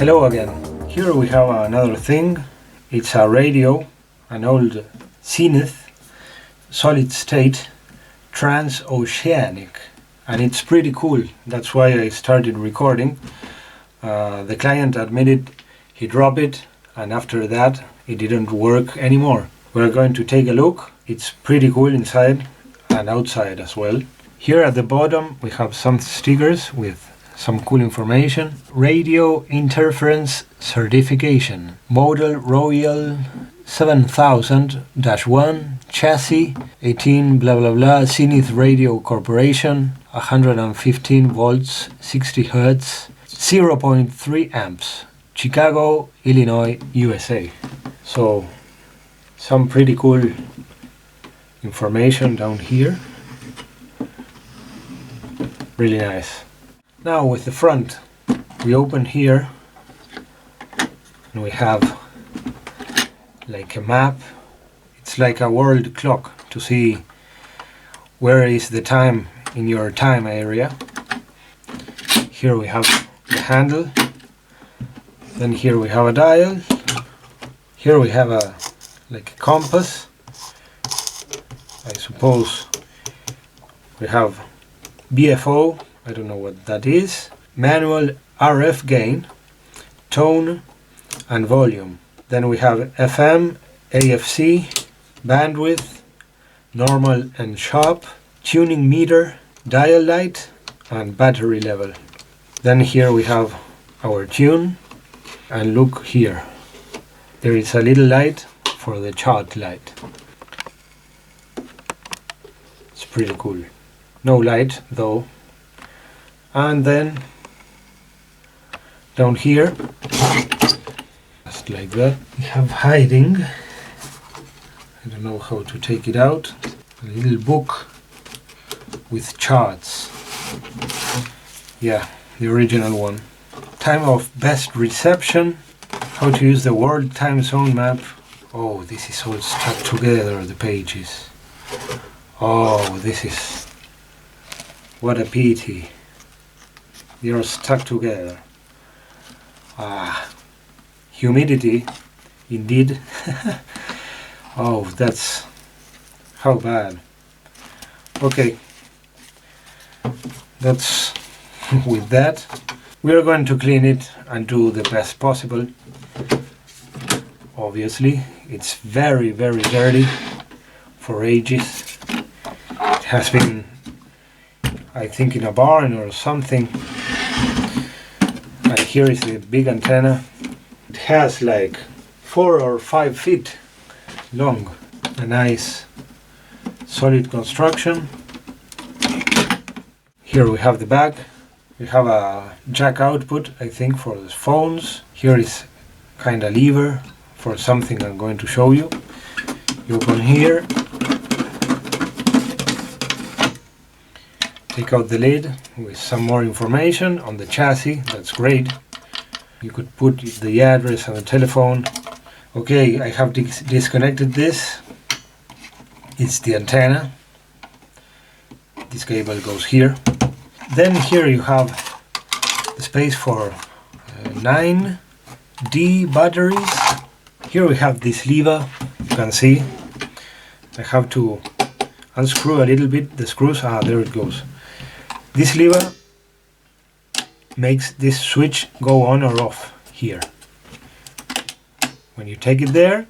Hello again. Here we have another thing. It's a radio, an old Zenith solid state Trans Oceanic, and it's pretty cool. That's why I started recording. The client admitted he dropped it, and after that it didn't work anymore. We're going to take a look. It's pretty cool inside and outside as well. Here at the bottom we have some stickers with some cool information. Radio interference certification. Model Royal 7000-1 chassis 18 blah blah blah Zenith Radio Corporation 115 volts 60 hertz 0.3 amps Chicago, Illinois, USA. So some pretty cool information down here. Really nice. Now with the front, we open here and we have like a map. It's like a world clock to see where is the time in your time area. Here we have the handle. Then here we have a dial. Here we have a like a compass. I suppose we have BFO. I don't know what that is. Manual RF gain, tone and volume. Then we have FM, AFC, bandwidth, normal and sharp, tuning meter, dial light and battery level. Then here we have our tune, and look here. There is a little light for the chart light. It's pretty cool. No light though. And then down here, just like that, we have hiding. I don't know how to take it out. A little book with charts. Yeah, the original one. Time of best reception. How to use the world time zone map. Oh, this is all stuck together, the pages. Oh, this is... what a pity. They are stuck together. Humidity, indeed. Oh, that's how bad. Okay, that's with that. We are going to clean it and do the best possible. Obviously, it's very, very dirty for ages. It has been, I think, in a barn or something. And here is the big antenna. It has like 4 or 5 feet long. A nice solid construction. Here we have the back. We have a jack output, I think, for the phones. Here is kind of lever for something I'm going to show you. You open here. Take out the lid with some more information on the chassis. That's great. You could put the address and the telephone. Okay, I have disconnected this. It's the antenna. This cable goes here. Then here you have the space for 9D batteries. Here we have this lever. You can see I have to unscrew a little bit the screws. There it goes. This lever makes this switch go on or off here. When you take it there,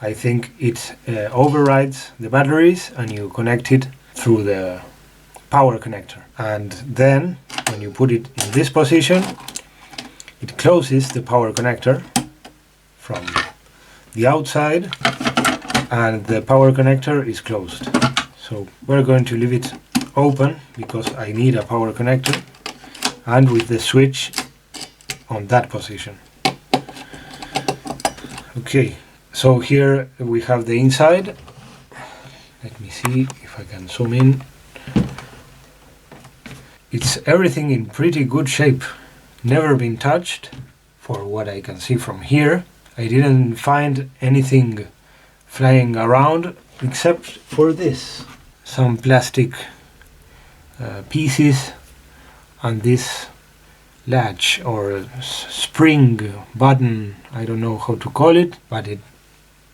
I think it overrides the batteries and you connect it through the power connector. And then when you put it in this position, it closes the power connector from the outside and the power connector is closed. So we're going to leave it open because I need a power connector and with the switch on that position. Okay, so here we have the inside. Let me see if I can zoom in. It's everything in pretty good shape. Never been touched for what I can see from here. I didn't find anything flying around except for this. Some plastic pieces and this latch or spring button, I don't know how to call it, but it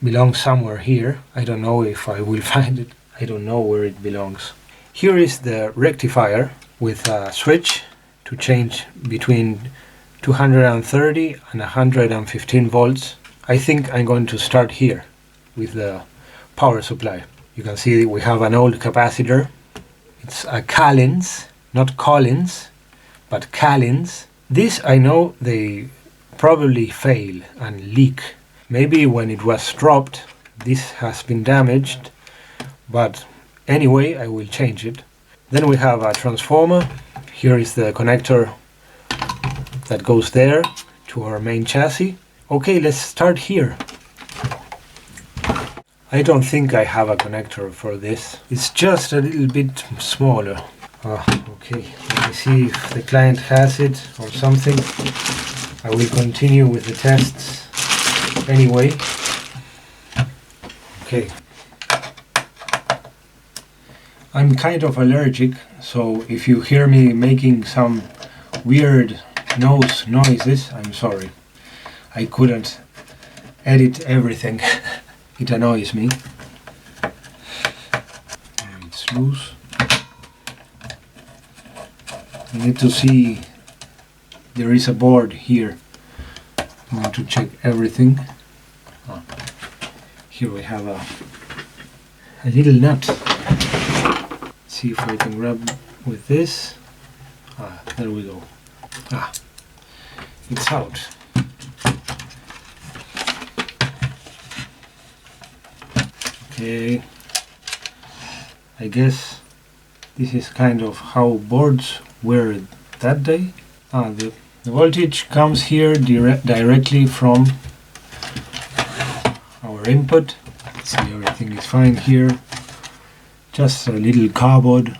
belongs somewhere here. I don't know if I will find it. I don't know where it belongs. Here is the rectifier with a switch to change between 230 and 115 volts. I think I'm going to start here with the power supply. You can see we have an old capacitor. It's a Collins, not Collins, but Collins. This I know they probably fail and leak. Maybe when it was dropped, this has been damaged, but anyway, I will change it. Then we have a transformer. Here is the connector that goes there to our main chassis. Okay, let's start here. I don't think I have a connector for this. It's just a little bit smaller. Okay, let me see if the client has it or something. I will continue with the tests anyway. Okay. I'm kind of allergic, so if you hear me making some weird nose noises, I'm sorry. I couldn't edit everything. It annoys me. It's loose. You need to see there is a board here. I want to check everything. Here we have a little nut. See if I can grab with this. There we go. It's out. Okay, I guess this is kind of how boards were that day. The voltage comes here directly from our input. See, everything is fine here. Just a little cardboard.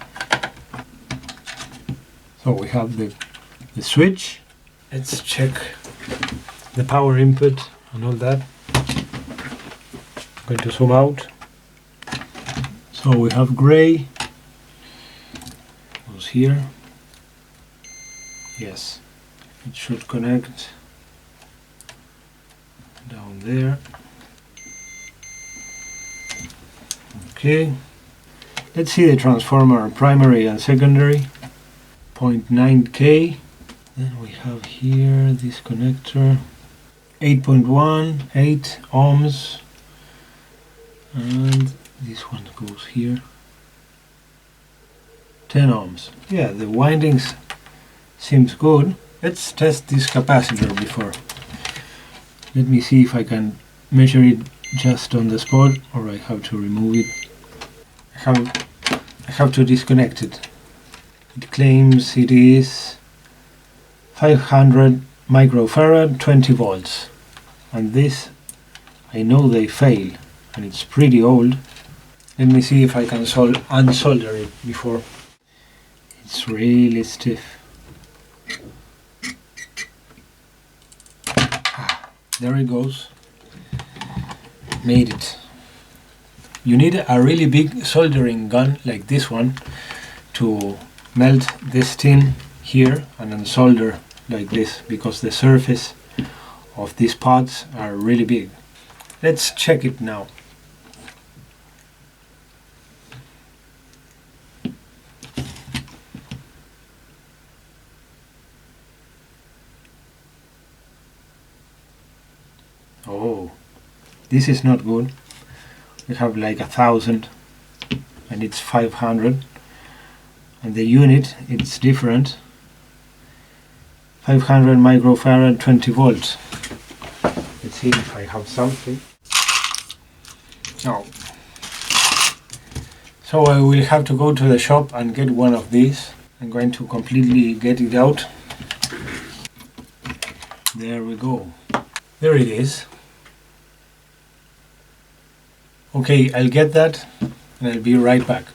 So we have the switch. Let's check the power input and all that. I'm going to zoom out. So we have gray. Goes here. Yes, it should connect down there. Okay. Let's see the transformer primary and secondary. 0.9K. Then we have here this connector. 8.1, 8 ohms. And this one goes here. 10 ohms. Yeah, the windings seems good. Let's test this capacitor before. Let me see if I can measure it just on the spot, or I have to remove it. I have to disconnect it. It claims it is 500 microfarad, 20 volts. And this, I know they fail, and it's pretty old. Let me see if I can unsolder it before. It's really stiff. There it goes. Made it. You need a really big soldering gun like this one to melt this tin here and then solder like this, because the surface of these pods are really big. Let's check it now. Oh, this is not good. We have like 1,000 and it's 500, and the unit, it's different. 500 microfarad, 20 volts. Let's see if I have something. No. So I will have to go to the shop and get one of these. I'm going to completely get it out. There we go. There it is. Okay, I'll get that and I'll be right back.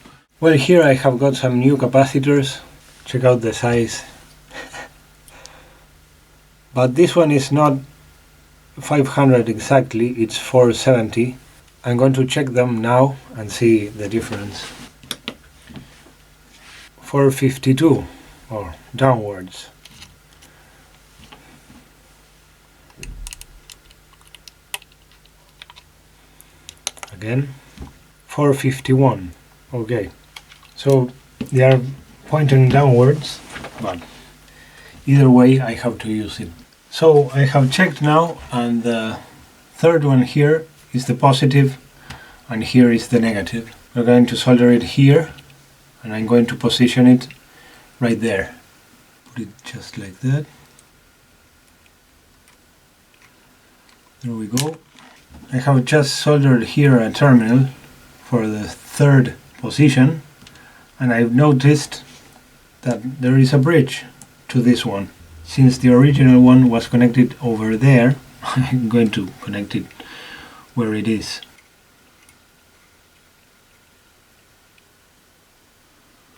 Well, here I have got some new capacitors. Check out the size. But this one is not 500 exactly, it's 470. I'm going to check them now and see the difference. 452, or downwards. again. 451. Okay, so they are pointing downwards, but either way I have to use it. So I have checked now, and the third one here is the positive and here is the negative. We're going to solder it here, and I'm going to position it right there. Put it just like that. There we go. I have just soldered here a terminal for the third position, and I've noticed that there is a bridge to this one. Since the original one was connected over there, I'm going to connect it where it is.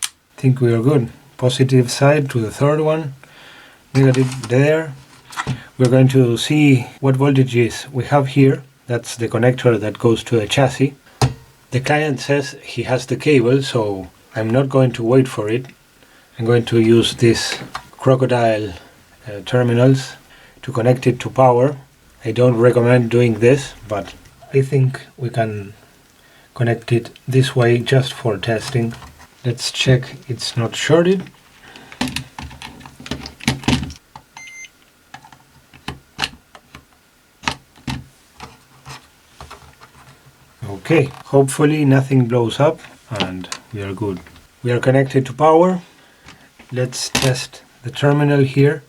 I think we are good. Positive side to the third one, negative there. We're going to see what voltages we have here. That's the connector that goes to the chassis. The client says he has the cable, so I'm not going to wait for it. I'm going to use these crocodile terminals to connect it to power. I don't recommend doing this, but I think we can connect it this way just for testing. Let's check it's not shorted. Okay, hopefully nothing blows up and we are good. We are connected to power. Let's test the terminal here.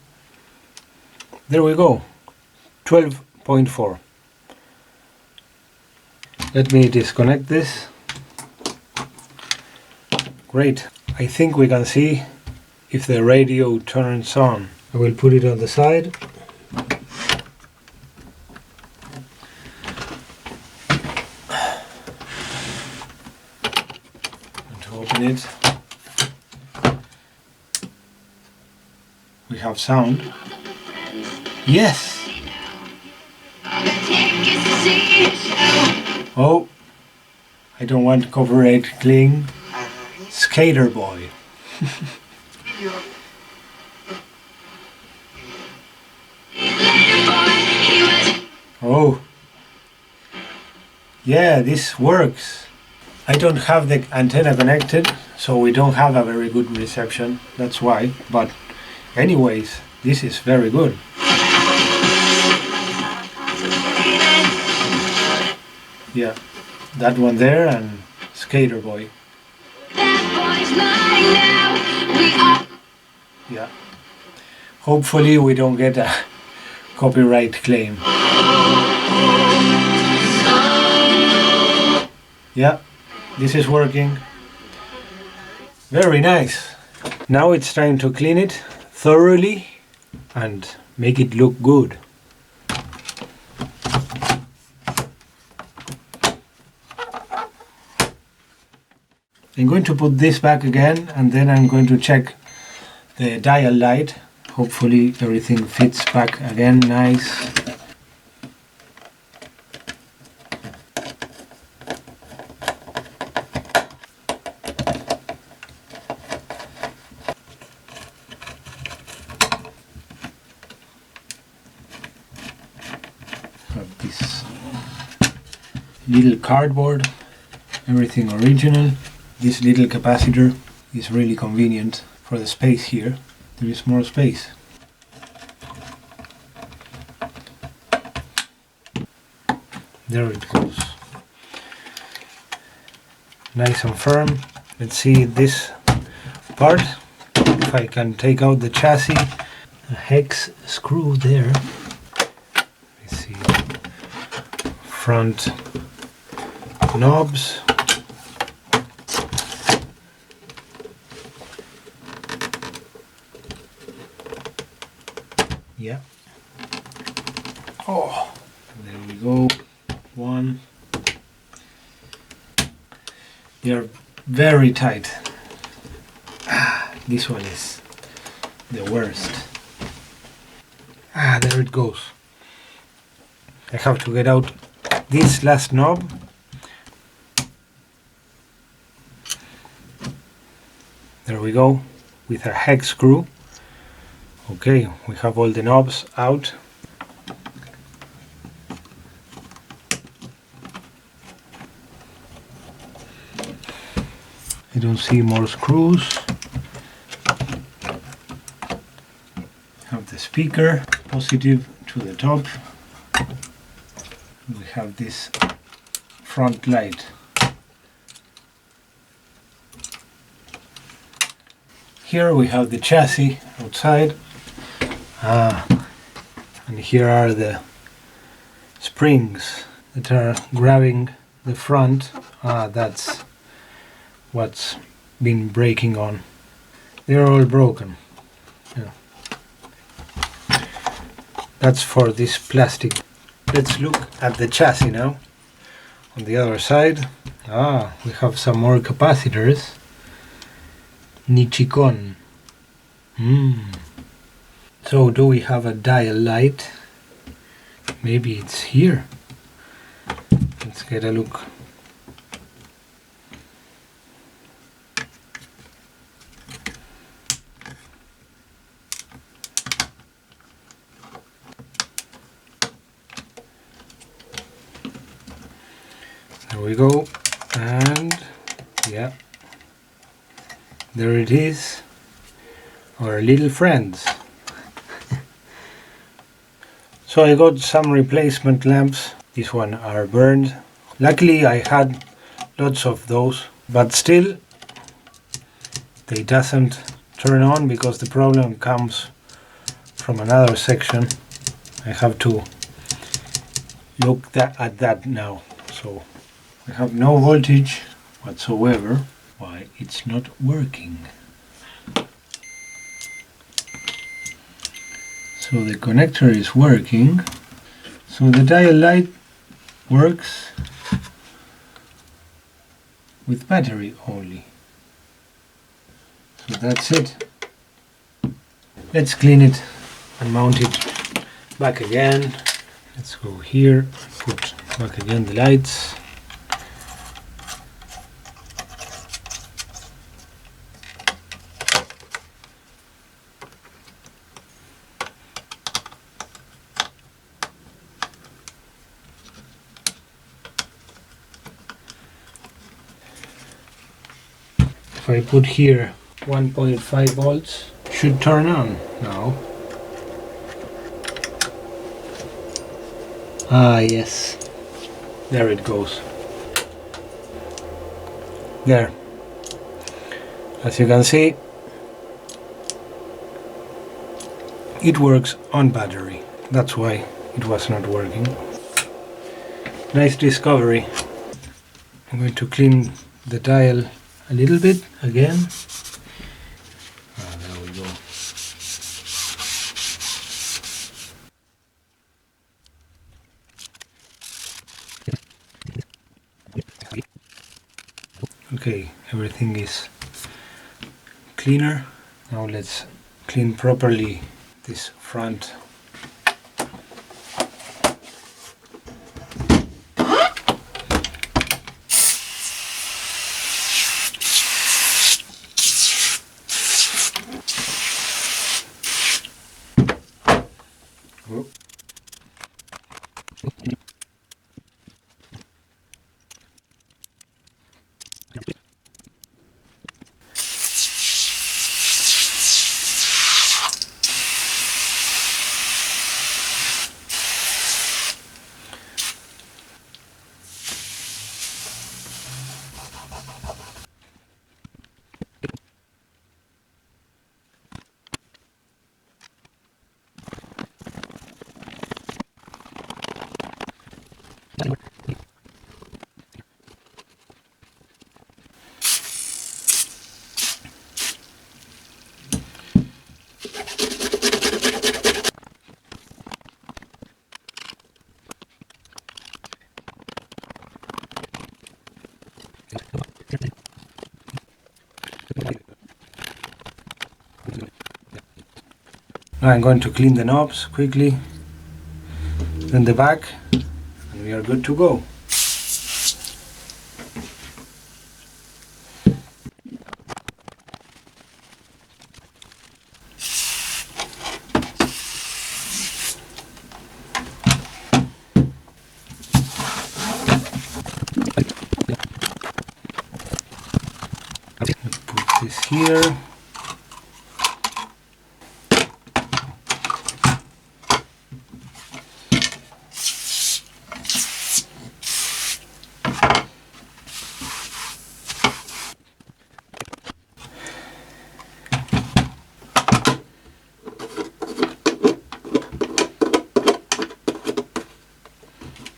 There we go, 12.4. Let me disconnect this. Great, I think we can see if the radio turns on. I will put it on the side. Open it. We have sound. Yes! Oh, I don't want copyright cling. Skater boy. Oh, yeah, this works. I don't have the antenna connected, so we don't have a very good reception, that's why, but anyways, this is very good. Yeah, that one there and Skater Boy. Yeah, hopefully we don't get a copyright claim. Yeah. This is working. Very nice. Now it's time to clean it thoroughly and make it look good. I'm going to put this back again, and then I'm going to check the dial light. Hopefully everything fits back again nice. Have this little cardboard, everything original. This little capacitor is really convenient for the space here. There is more space. There it goes. Nice and firm. Let's see this part. If I can take out the chassis, a hex screw there. Let's see. Front knobs. Yeah. Oh, there we go. One. They are very tight. This one is the worst. There it goes. I have to get out this last knob. There we go, with a hex screw. Okay, we have all the knobs out. I don't see more screws. Have the speaker positive to the top. We have this front light. Here we have the chassis outside. And here are the springs that are grabbing the front. That's what's been breaking on. They're all broken. Yeah. That's for this plastic. Let's look at the chassis now. On the other side, we have some more capacitors. Nichicon. So do we have a dial light? Maybe it's here. Let's get a look. There we go, and yeah, there it is, our little friends. So I got some replacement lamps. These one are burned. Luckily I had lots of those, but still they doesn't turn on because the problem comes from another section. I have to look at that now. So I have no voltage whatsoever. Why it's not working? So the connector is working. So the dial light works with battery only. So that's it. Let's clean it and mount it back again. Let's go here, put back again the lights. If I put here 1.5 volts, should turn on now. Yes, there it goes. There. As you can see, it works on battery. That's why it was not working. Nice discovery. I'm going to clean the dial a little bit again. There we go. Okay, everything is cleaner. Now let's clean properly this front. Now I'm going to clean the knobs quickly, then the back, and we are good to go. is here.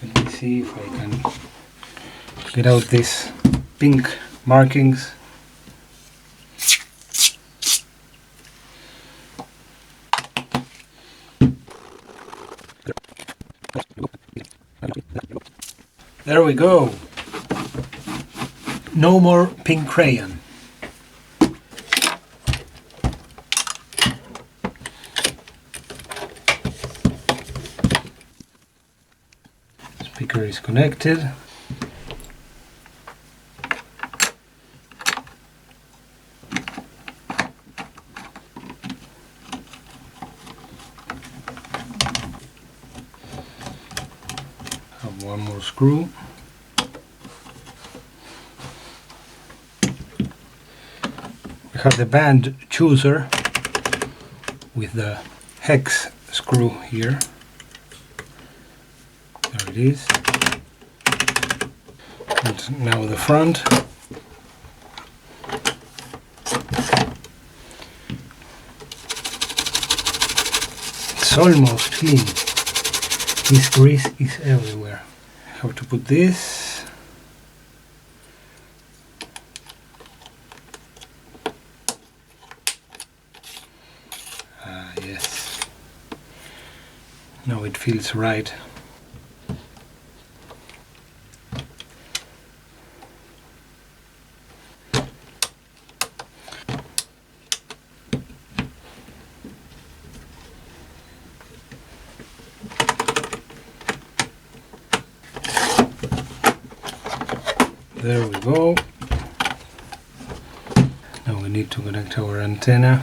Let me see if I can get out these pink markings. There we go. No more pink crayon. Speaker is connected. Have one more screw. We have the band chooser with the hex screw here. There it is. And now the front. It's almost clean. This grease is everywhere. I have to put this. Yes. Now it feels right. There we go. Now we need to connect our antenna.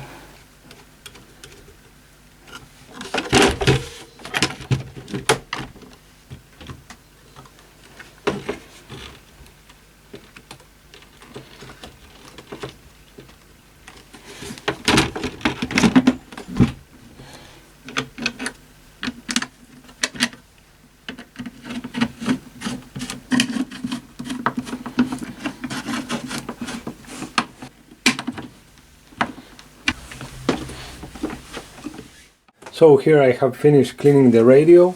So here I have finished cleaning the radio,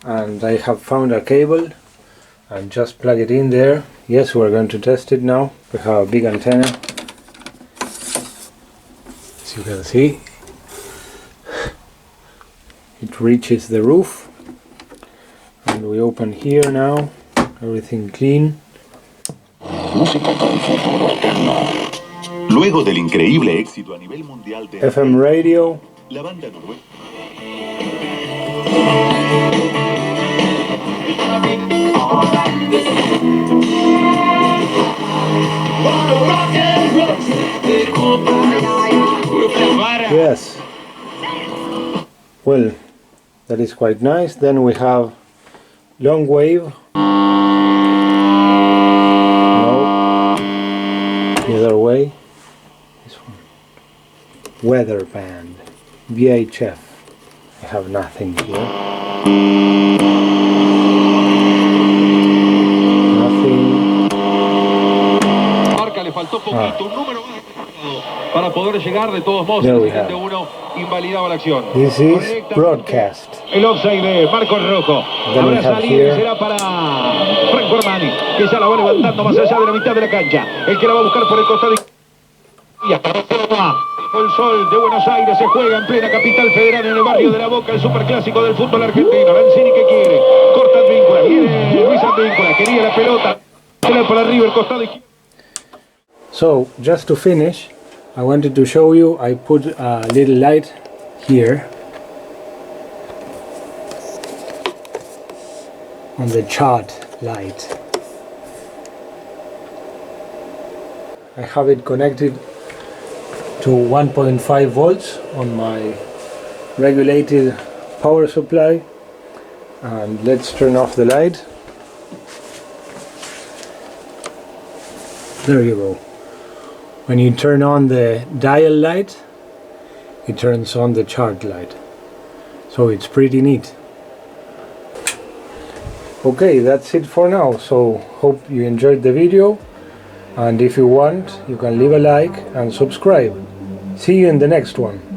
and I have found a cable and just plug it in there. Yes, we're going to test it now. We have a big antenna, as you can see. It reaches the roof, and we open here now. Everything clean. Luego del increíble éxito a nivel mundial de FM radio. La banda noruega. Yes. Well, that is quite nice. Then we have long wave. No. The other way. This one. Weather band. VHF. I have nothing here. Nothing. Marca le faltó poquito, un número más para poder llegar. De todos modos, el 71 invalidaba la acción. This is broadcast. El offside de Marcos Rojo. Habrá salido y será para Franco Armani, que ya la va levantando más allá de la mitad de la cancha. El que la va a buscar por el costado. Y hasta el sol de Buenos Aires se juega en plena capital federal, en el barrio de La Boca, el superclásico del fútbol argentino. Lanzini que quiere, corta Advíncula, viene Luis Advíncula, quería la pelota, por arriba el costado izquierdo. So, just to finish, I wanted to show you, I put a little light here on the chart light. I have it connected to 1.5 volts on my regulated power supply, and let's turn off the light. There you go. When you turn on the dial light, it turns on the chart light. So it's pretty neat. Okay, that's it for now. So hope you enjoyed the video, and if you want, you can leave a like and subscribe. See you in the next one.